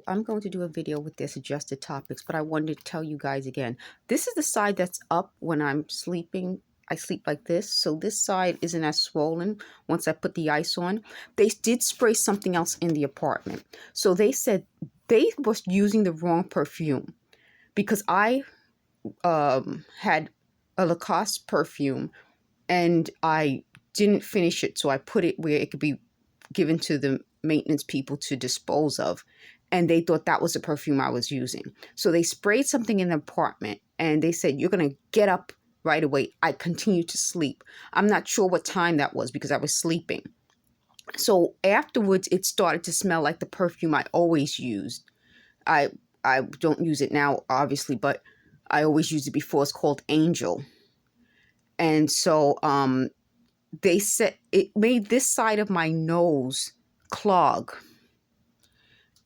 So I'm going to do a video with their suggested topics, but I wanted to tell you guys again, this is the side that's up when I'm sleeping. I sleep like this. So this side isn't as swollen once I put the ice on. They did spray something else in the apartment. So they said they was using the wrong perfume because I had a Lacoste perfume and I didn't finish it. So I put it where it could be given to the maintenance people to dispose of, and they thought that was the perfume I was using. So they sprayed something in the apartment and they said, you're going to get up right away. I continued to sleep. I'm not sure what time that was because I was sleeping. So afterwards it started to smell like the perfume I always used. I don't use it now, obviously, but I always used it before. It's called Angel. And so they said it made this side of my nose clog.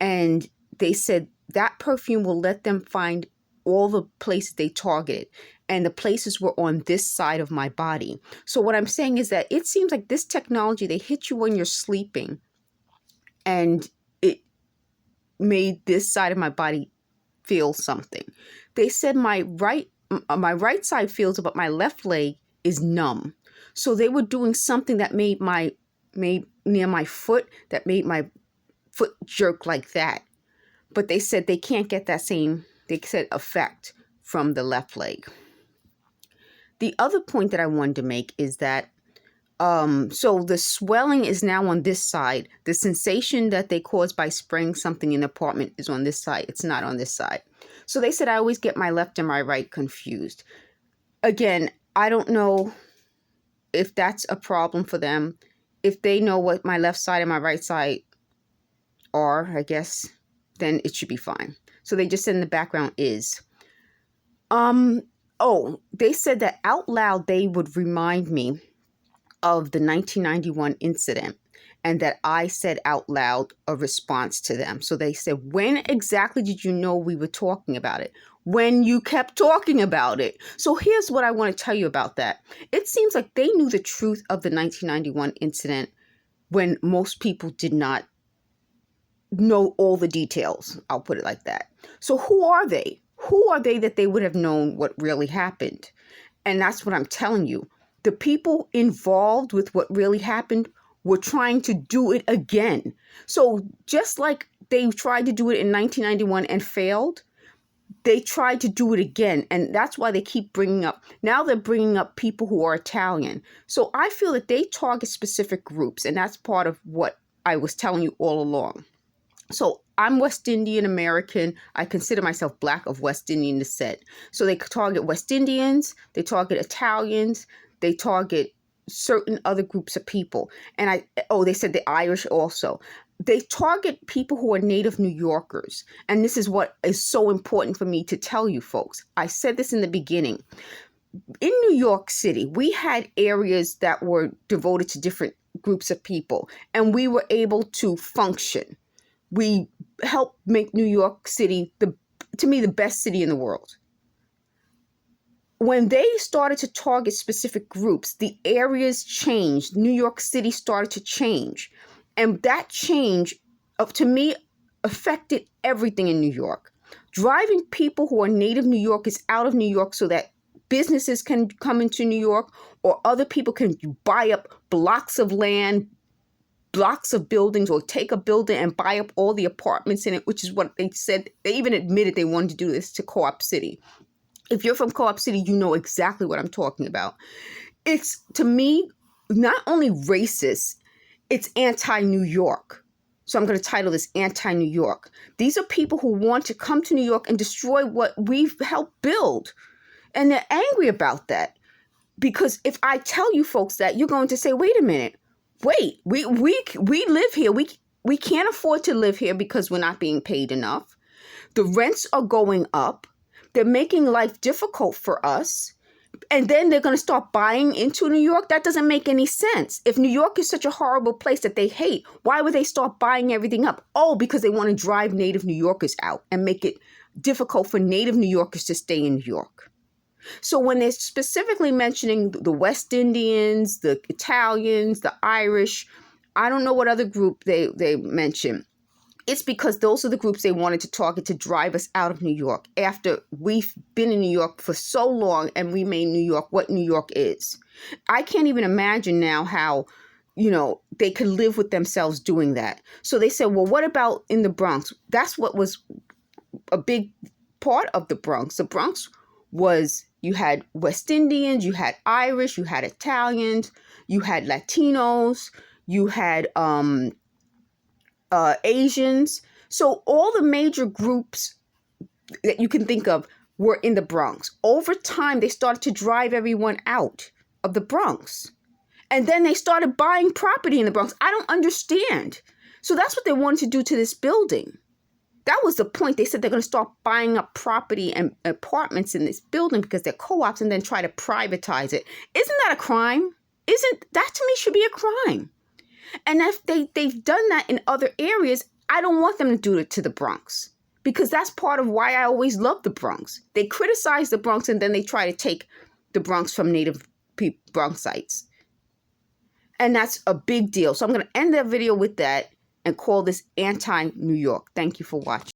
And they said that perfume will let them find all the places they targeted. And the places were on this side of my body. So what I'm saying is that it seems like this technology, they hit you when you're sleeping. And it made this side of my body feel something. They said my right side feels it, but my left leg is numb. So they were doing something that made near my foot, that made my foot jerk like that. But they said they can't get that same, they said, effect from the left leg. The other point that I wanted to make is that, so the swelling is now on this side. The sensation that they caused by spraying something in the apartment is on this side. It's not on this side. So they said I always get my left and my right confused. Again, I don't know if that's a problem for them. If they know what my left side and my right side are, I guess, then it should be fine. So they just said in the background is. Oh, they said that out loud they would remind me of the 1991 incident and that I said out loud a response to them. So they said, when exactly did you know we were talking about it? When you kept talking about it. So here's what I want to tell you about that. It seems like they knew the truth of the 1991 incident when most people did not know all the details. I'll put it like that. So who are they? Who are they that they would have known what really happened? And that's what I'm telling you. The people involved with what really happened were trying to do it again. So just like they tried to do it in 1991 and failed, they tried to do it again. And that's why they keep bringing up, now they're bringing up people who are Italian. So I feel that they target specific groups. And that's part of what I was telling you all along. So I'm West Indian American. I consider myself Black of West Indian descent. So they target West Indians, they target Italians, they target certain other groups of people. And they said the Irish also. They target people who are native New Yorkers. And this is what is so important for me to tell you folks. I said this in the beginning. In New York City, we had areas that were devoted to different groups of people, and we were able to function. We helped make New York City, to me, the best city in the world. When they started to target specific groups, the areas changed. New York City started to change. And that change, to me, affected everything in New York. Driving people who are native New Yorkers out of New York so that businesses can come into New York, or other people can buy up blocks of land, blocks of buildings, or take a building and buy up all the apartments in it, which is what they said. They even admitted they wanted to do this to Co-op City. If you're from Co-op City, you know exactly what I'm talking about. It's, to me, not only racist, it's anti-New York. So I'm going to title this Anti-New York. These are people who want to come to New York and destroy what we've helped build. And they're angry about that. Because if I tell you folks that, you're going to say, wait a minute. Wait, we live here. We can't afford to live here because we're not being paid enough. The rents are going up. They're making life difficult for us. And then they're going to start buying into New York. That doesn't make any sense. If New York is such a horrible place that they hate, why would they start buying everything up? Oh, because they want to drive native New Yorkers out and make it difficult for native New Yorkers to stay in New York. So when they're specifically mentioning the West Indians, the Italians, the Irish, I don't know what other group they mention. It's because those are the groups they wanted to target to drive us out of New York after we've been in New York for so long and we made New York what New York is. I can't even imagine now how, they could live with themselves doing that. So they said, well, what about in the Bronx? That's what was a big part of the Bronx. The Bronx was, you had West Indians, you had Irish, you had Italians, you had Latinos, you had Asians. So all the major groups that you can think of were in the Bronx. Over time, they started to drive everyone out of the Bronx. And then they started buying property in the Bronx. I don't understand. So that's what they wanted to do to this building. That was the point. They said they're going to start buying up property and apartments in this building because they're co-ops, and then try to privatize it. Isn't that a crime? Isn't that, to me, should be a crime? And if they've done that in other areas, I don't want them to do it to the Bronx, because that's part of why I always love the Bronx. They criticize the Bronx and then they try to take the Bronx from native Bronxites. And that's a big deal. So I'm going to end that video with that and call this anti-New York. Thank you for watching.